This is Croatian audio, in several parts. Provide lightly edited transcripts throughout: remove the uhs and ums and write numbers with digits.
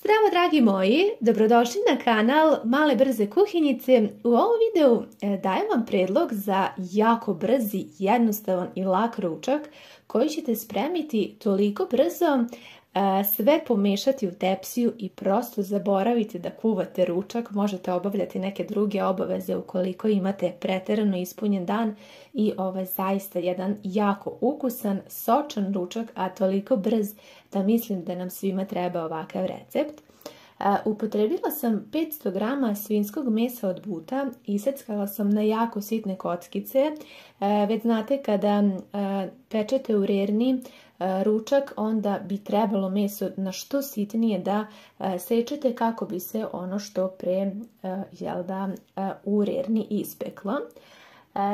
Zdravo dragi moji, dobrodošli na kanal Male brze kuhinjice. U ovom videu dajem vam predlog za jako brzi, jednostavan i lak ručak koji ćete spremiti toliko brzo, sve pomešati u tepsiju i prosto zaboravite da kuvate ručak. Možete obavljati neke druge obaveze ukoliko imate preterano ispunjen dan i ovo je zaista jedan jako ukusan, sočan ručak, a toliko brz da mislim da nam svima treba ovakav recept. Upotrebila sam 500 g svinjskog mesa od buta, iseckala sam na jako sitne kockice. Već znate kada pečete u rerni ručak, onda bi trebalo meso na što sitnije da sečete kako bi se ono što pre u rerni ispeklo.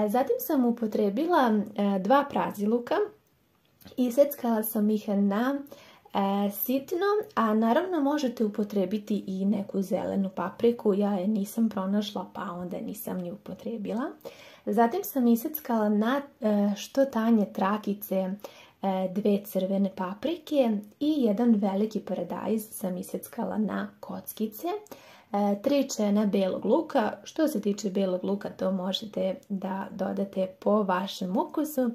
Zatim sam upotrebila 2 praziluka, iseckala sam ih na sitno, a naravno možete upotrebiti i neku zelenu papriku, ja je nisam pronašla pa onda nisam ni upotrebila. Zatim sam iseckala na što tanje trakice 2 crvene paprike i jedan veliki paradajz sam iseckala na kockice. 3 čena belog luka. Što se tiče belog luka, to možete da dodate po vašem ukusu.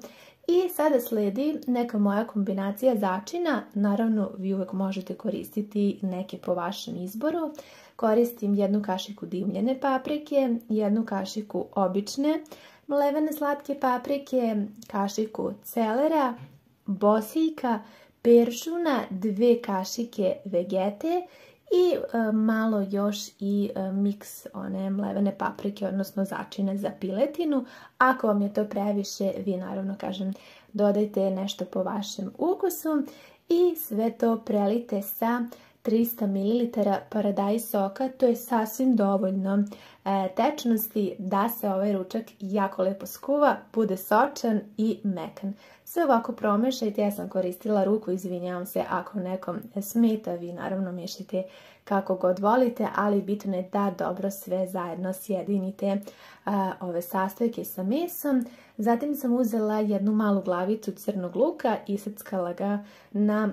I sada slijedi neka moja kombinacija začina. Naravno, vi uvijek možete koristiti neke po vašem izboru. Koristim 1 kašiku dimljene paprike, 1 kašiku obične mlevene slatke paprike, kašiku celera, bosiljka, peršuna, 2 kašike vegete i malo još i miks one mlevene paprike, odnosno začine za piletinu. Ako vam je to previše, vi naravno dodajte nešto po vašem ukusu i sve to prelite sa 300 ml paradajz soka. To je sasvim dovoljno tečnosti da se ovaj ručak jako lepo skuva, bude sočan i mekan. Sve ovako promešajte, ja sam koristila ruku, izvinjavam se ako nekom smeta, vi naravno mešajte kako god volite, ali bitno je da dobro sve zajedno sjedinite ove sastojke sa mesom. Zatim sam uzela 1 malu glavicu crnog luka, iseckala ga na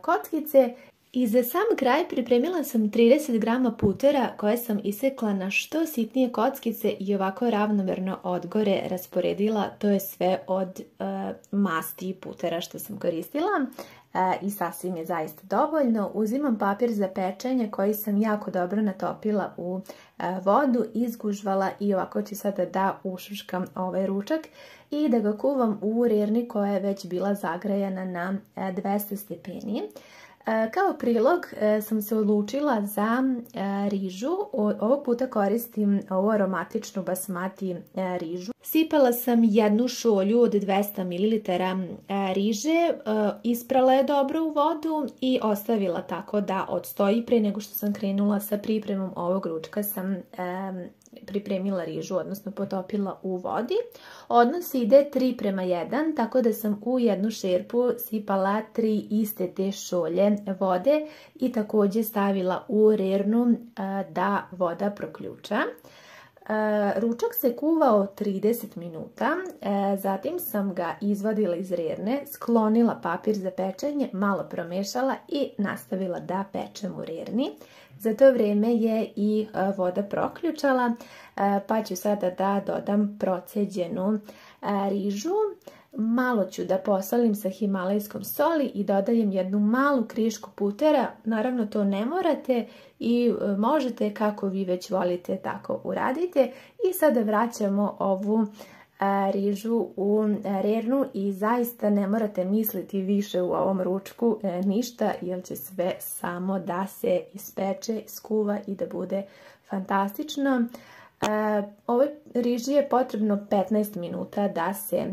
kockice. I za sam kraj pripremila sam 30 g putera koje sam isekla na što sitnije kockice i ovako ravnomerno odgore rasporedila. To je sve od masti putera što sam koristila i sasvim je zaista dovoljno. Uzimam papir za pečenje koji sam jako dobro natopila u vodu, izgužvala i ovako ću sada da ušuškam ovaj ručak i da ga kuvam u rerni koja je već bila zagrejana na 200 stepeni. Kao prilog sam se odlučila za rižu. Ovog puta koristim ovu aromatičnu basmati rižu. Sipala sam 1 šolju od 200 ml riže, isprala je dobro u vodu i ostavila tako da odstoji. Pre nego što sam krenula sa pripremom ovog ručka sam pripremila rižu, odnosno potopila u vodi. Odnos ide 3:1, tako da sam u 1 šerpu sipala 3 iste te šolje vode i također stavila u rernu da voda proključa. Ručak se kuvao 30 minuta, zatim sam ga izvadila iz rerne, sklonila papir za pečenje, malo promešala i nastavila da pečem u rerni. Za to vrijeme je i voda proključala, pa ću sada da dodam proceđenu rižu. Malo ću da posolim sa himalajskom soli i dodajem 1 malu krišku putera. Naravno to ne morate i možete kako vi već volite tako uradite. I sada vraćamo ovu rižu u rernu i zaista ne morate misliti više u ovom ručku ništa, jer će sve samo da se ispeče, skuva i da bude fantastično. Ovoj riži je potrebno 15 minuta da se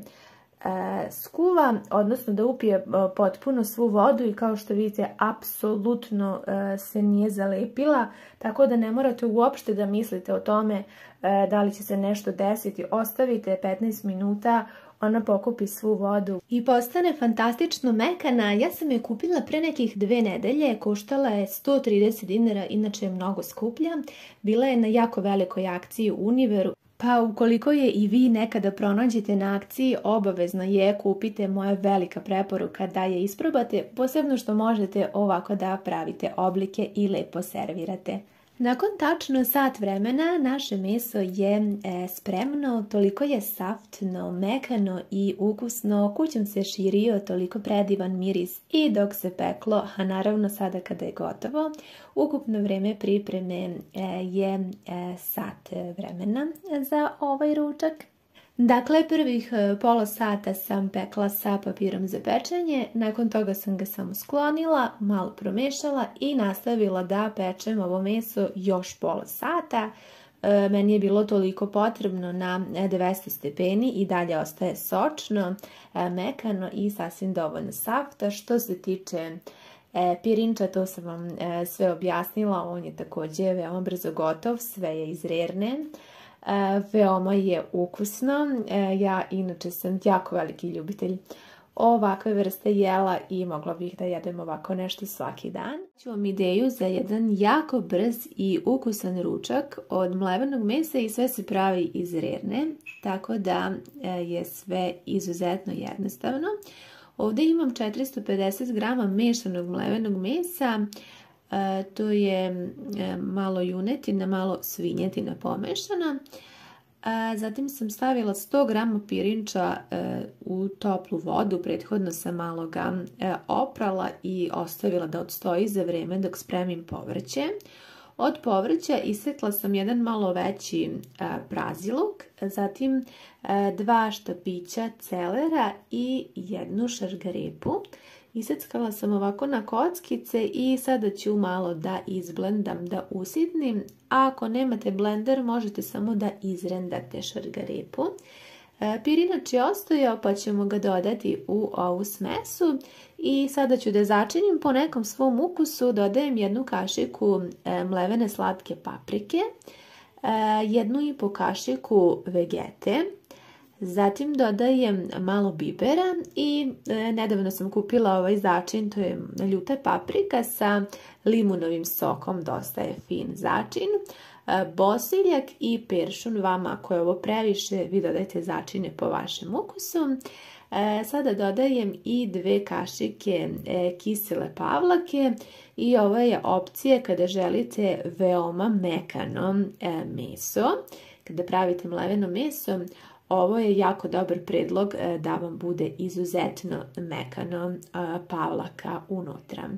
skuva, odnosno da upije potpuno svu vodu i kao što vidite apsolutno se nije zalepila, tako da ne morate uopšte da mislite o tome da li će se nešto desiti. Ostavite 15 minuta, ona pokupi svu vodu i postane fantastično mekana. Ja sam je kupila pre nekih 2 nedelje, koštala je 130 dinara, inače je mnogo skuplja. Bila je na jako velikoj akciji u Univeru, Pa ukoliko je i vi nekada pronađete na akciji, obavezno je kupite, moja velika preporuka da je isprobate, posebno što možete ovako da pravite oblike i lepo servirate. Nakon tačno sat vremena naše meso je spremno, toliko je saftno, mekano i ukusno, kućom se širio toliko predivan miris i dok se peklo, a naravno sada kada je gotovo, ukupno vreme pripreme je sat vremena za ovaj ručak. Dakle, prvih pola sata sam pekla sa papirom za pečenje, nakon toga sam ga samo sklonila, malo promešala i nastavila da pečem ovo meso još pola sata. Meni je bilo toliko potrebno na 200 stepeni i dalje ostaje sočno, mekano i sasvim dovoljno safta. Što se tiče pirinča, to sam vam sve objasnila, on je također veoma brzo gotov, sve je iz rerne. Veoma je ukusno, ja inače sam jako veliki ljubitelj ovakve vrste jela i mogla bih da jedem ovako nešto svaki dan. Ću vam ideju za jedan jako brz i ukusan ručak od mlevenog mesa i sve se pravi iz rerne, tako da je sve izuzetno jednostavno. Ovdje imam 450 grama mešanog mlevenog mesa. To je malo junetina, malo svinjetina pomešana. Zatim sam stavila 100 grama pirinča u toplu vodu, prethodno sam malo ga oprala i ostavila da odstoji za vrijeme dok spremim povrće. Od povrća isekla sam jedan malo veći praziluk, zatim 2 štapića celera i 1 šargarepu. Iseckala sam ovako na kockice i sada ću malo da izblendam, da usitnim. A ako nemate blender, možete samo da izrendate šargarepu. Pirinač je ostojao pa ćemo ga dodati u ovu smesu. I sada ću da začinim po nekom svom ukusu. Dodajem 1 kašiku mlevene slatke paprike, 1,5 kašiku vegete. Zatim dodajem malo bibera i nedavno sam kupila ovaj začin, to je ljuta paprika sa limunovim sokom, dosta je fin začin. Bosiljak i peršun, vama ako je ovo previše, vi dodajte začine po vašem ukusu. Sada dodajem i 2 kašike kisele pavlake i ovo je opcija kada želite veoma mekano meso. Kada pravite mleveno meso, ovo je jako dobar predlog da vam bude izuzetno mekano pavlaka unutra.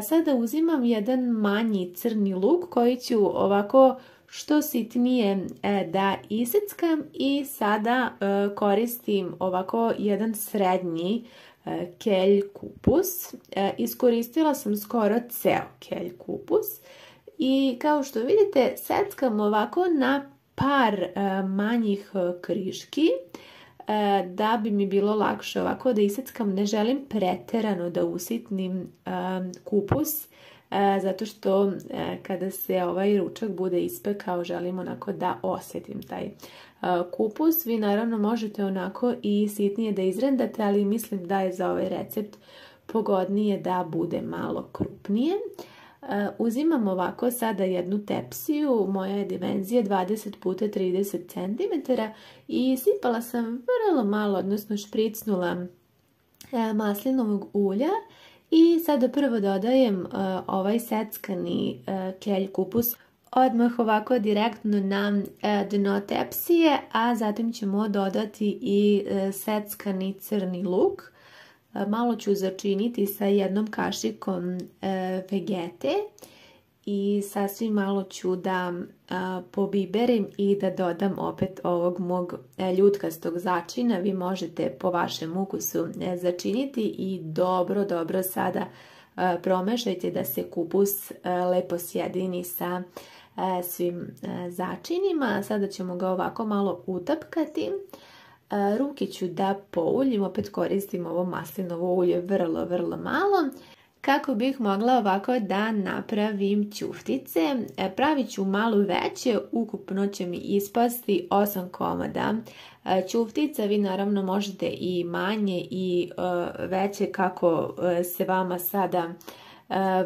Sada uzimam jedan manji crni luk koji ću ovako što sitnije da iseckam i sada koristim ovako jedan srednji kelj kupus. Iskoristila sam skoro ceo kelj kupus i kao što vidite seckam ovako na par manjih kriški da bi mi bilo lakše ovako da iseckam. Ne želim preterano da usitnim kupus zato što kada se ovaj ručak bude ispekao želim onako da osjetim taj kupus. Vi naravno možete onako i sitnije da izrendate, ali mislim da je za ovaj recept pogodnije da bude malo krupnije. Uzimam ovako sada jednu tepsiju, moja je dimenzija 20 x 30 cm i sipala sam vrlo malo, odnosno špricnula maslinovog ulja i sada prvo dodajem ovaj seckani kelj kupus odmah ovako direktno na dno tepsije, a zatim ćemo dodati i seckani crni luk. Malo ću začiniti sa 1 kašikom vegete i sasvim malo ću da pobiberim i da dodam opet ovog mog ljutkastog začina. Vi možete po vašem ukusu začiniti i dobro sada promešajte da se kupus lepo sjedini sa svim začinima. Sada ćemo ga ovako malo utapkati. Ruke ću da pouljim, opet koristim ovo maslinovo ulje vrlo malo, kako bih mogla ovako da napravim ćuftice. Pravit ću malo veće, ukupno će mi ispasti 8 komada ćuftica. Vi naravno možete i manje i veće kako se vama sada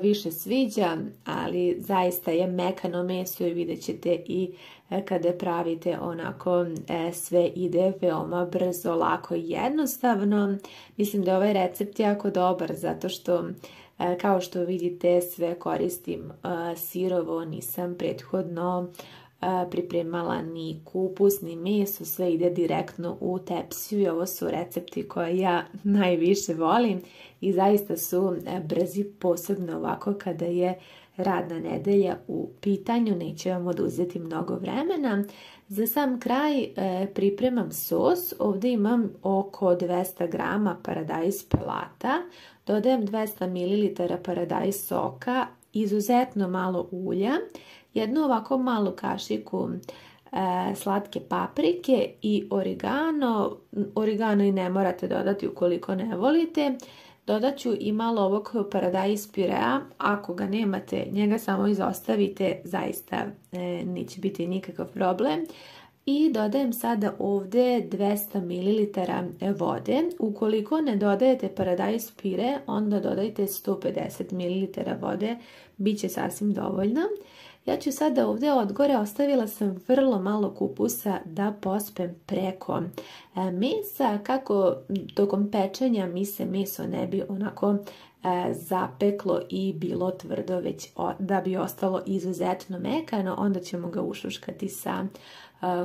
više sviđa, ali zaista je mekano meso i vidjet ćete i kada pravite onako sve ide veoma brzo, lako i jednostavno. Mislim da je ovaj recept jako dobar zato što kao što vidite sve koristim sirovo, nisam prethodno pripremala ni kupus, ni meso, sve ide direktno u tepsiju i ovo su recepti koje ja najviše volim i zaista su brzi, posebno ovako kada je radna nedelja u pitanju, neće vam oduzeti mnogo vremena. Za sam kraj pripremam sos, ovdje imam oko 200 grama paradajz pelata, dodajem 200 ml paradajz soka, izuzetno malo ulja, jednu ovako malu kašiku slatke paprike i origano. Origano i ne morate dodati ukoliko ne volite. Dodat ću i malo ovog paradajz pirea, ako ga nemate, njega samo izostavite, zaista neće biti nikakav problem. I dodajem sada ovdje 200 ml vode. Ukoliko ne dodajete paradajz pire, onda dodajte 150 ml vode, bit će sasvim dovoljno. Ja ću sada ovdje od gore, ostavila sam vrlo malo kupusa da pospem preko mesa, kako tokom pečenja mi se meso ne bi onako zapeklo i bilo tvrdo, već da bi ostalo izuzetno mekano, onda ćemo ga ušuškati sa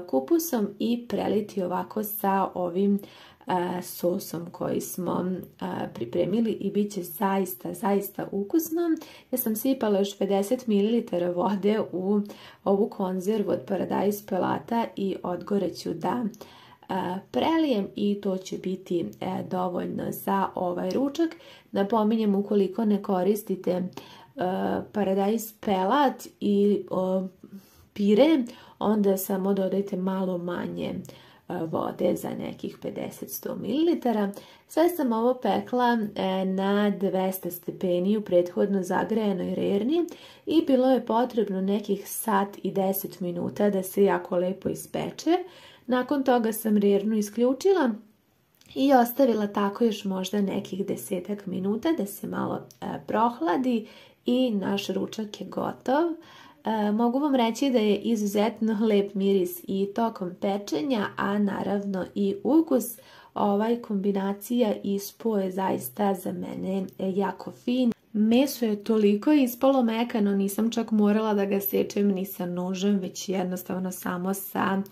kupusom i preliti ovako sa ovim sosom koji smo pripremili i bit će zaista ukusno. Ja sam sipala još 50 ml vode u ovu konzervu od paradajz pelata i odgore ću da prelijem i to će biti dovoljno za ovaj ručak. Napominjem, ukoliko ne koristite paradajz pelat i pire, onda samo dodajte malo manje vode za nekih 50-100 ml. Sve sam ovo pekla na 200 stepeni u prethodno zagrejanoj rerni i bilo je potrebno nekih sat i 10 minuta da se jako lepo ispeče. Nakon toga sam rernu isključila i ostavila tako još možda nekih 10 minuta da se malo prohladi i naš ručak je gotov. Mogu vam reći da je izuzetno lep miris i tokom pečenja, a naravno i ukus. Ovaj kombinacija ispo je zaista za mene jako fin. Meso je toliko ispalo mekano, nisam čak morala da ga sečem ni sa nožem, već jednostavno samo sa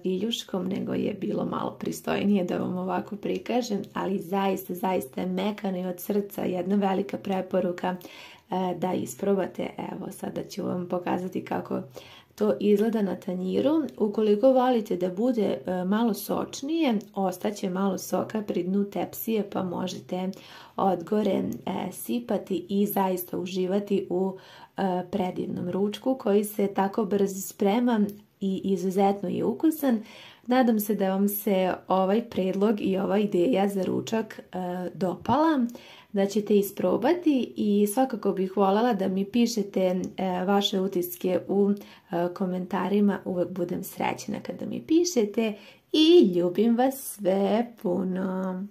viljuškom, nego je bilo malo pristojnije da vam ovako prikažem, ali zaista je mekano i od srca, jedna velika preporuka da isprobate. Evo, sada ću vam pokazati kako to izgleda na tanjiru. Ukoliko volite da bude malo sočnije, ostaće malo soka pri dnu tepsije, pa možete odgore sipati i zaista uživati u predivnom ručku koji se tako brzo sprema i izuzetno je ukusan. Nadam se da vam se ovaj predlog i ova ideja za ručak dopala, da ćete isprobati i svakako bih voljela da mi pišete vaše utiske u komentarima. Uvek budem srećna kada mi pišete i ljubim vas sve puno.